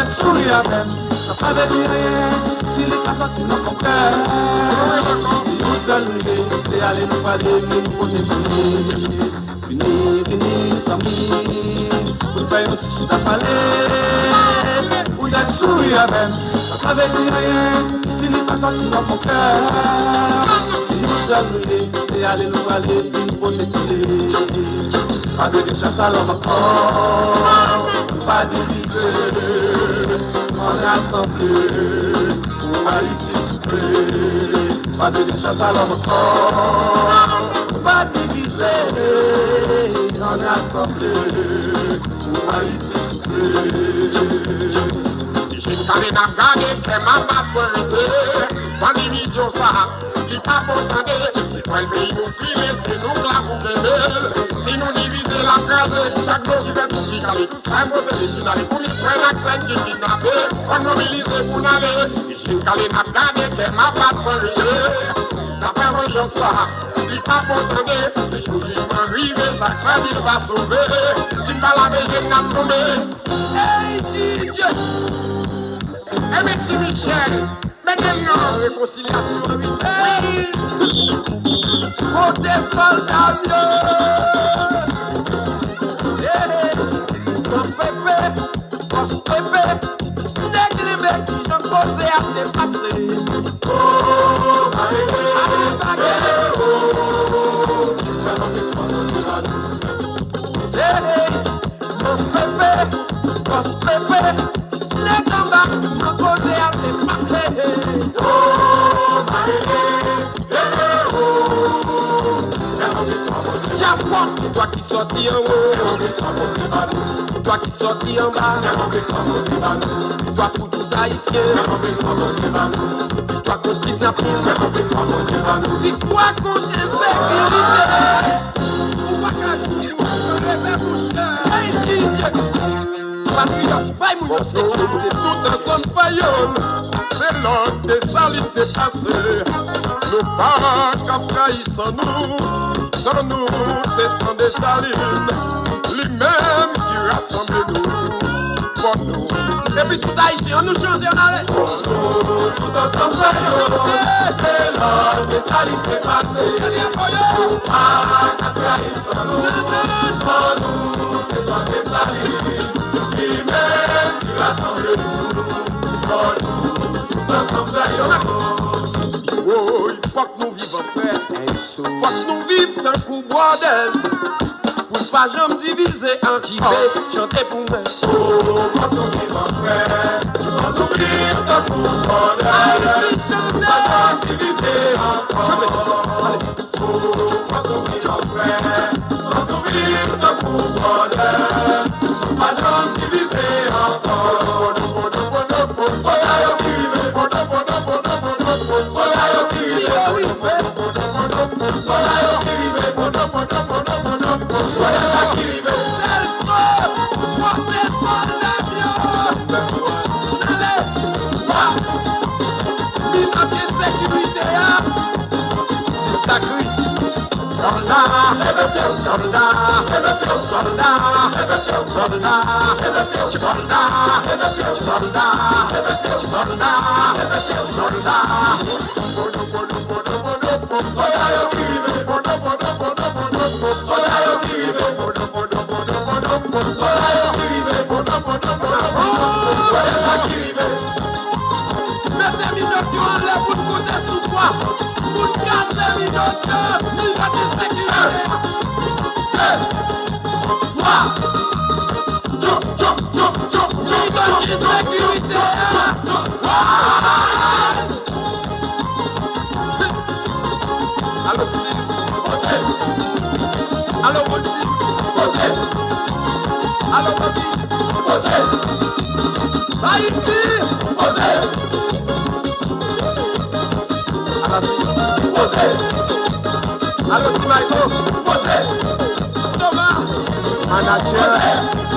d'être sourire même, ça pas veut dire rien, si les pas sortis dans ton cœur. Si nous seuls c'est aller nous parler, pour nous venir, s'amis, pour faire notre chute à parler, pour d'être sourire même, ça pas veut dire rien, si les pas sortis dans ton cœur. Si nous seuls c'est aller nous parler, pour nous pas de chasse à l'homme encore, pas diviser, on est assemblé, pour Haïti souffler. Pas de chasse à l'homme encore, pas diviser, on est assemblé, pour Haïti souffler. J'ai carré n'a gagné, qu'elle m'a pas s'arrêter, pas division ça. Pas pour si toi le pays nous file, c'est nous là pour gagner. Si nous diviser la case, chaque jour qui fait tout ficaler, tout ça, moi c'est des finales. Pour les frères accent qui kidnappé, on mobilise pour n'aller. J'ai calé n'a gagné, qu'elle m'a pas de ça fait religion ça. Il pas pour tendre, les choses qui m'arrivent, ça craint, il va sauver. Si pas la végé, n'a tombé. Hey, DJ! Eh, merci Michel! Maintenant, réconciliation, hey! Côté soldat, hey! Boss Pépé, dès que les mecs qui sont posés à dépasser. Oh, allez, Boss Pépé, les combats sont posés à dépasser. Toi qui sortis en haut, toi qui sortis en bas, toi pour tout haïtien, toi contre kidnapping, victoire contre insécurité. Ou pas qu'à jouer, ou rêver pour cher. Hey, DJ, patriote, faille mon sécurité, tout ensemble faillons. C'est l'heure des salites dépassées. Nos parents qui trahissent nous. Sans nous, c'est sans des salines, lui-même qui rassemble nous, pour nous. Et puis tout haïtien, on nous chante, on arrête. Pour nous, tout ensemble, c'est l'heure des salines dépassées. Nos parents qui trahissent nous, sans nous, c'est sans des salines, lui-même qui rassemble nous, pour nous, tout ensemble, oh, il faut que nous vivons en paix. Faut que nous vivions d'un coup bordel. Pour pas jamais diviser en JP, chanter pour moi. Oh, quand on vit en paix, quand on vit d'un coup bordel. Pour pas jamais diviser encore. Oh, quand on vit en paix, quand on vit d'un coup bordel. Pour pas jamais diviser encore. Allô, Michael, Thomas, manager.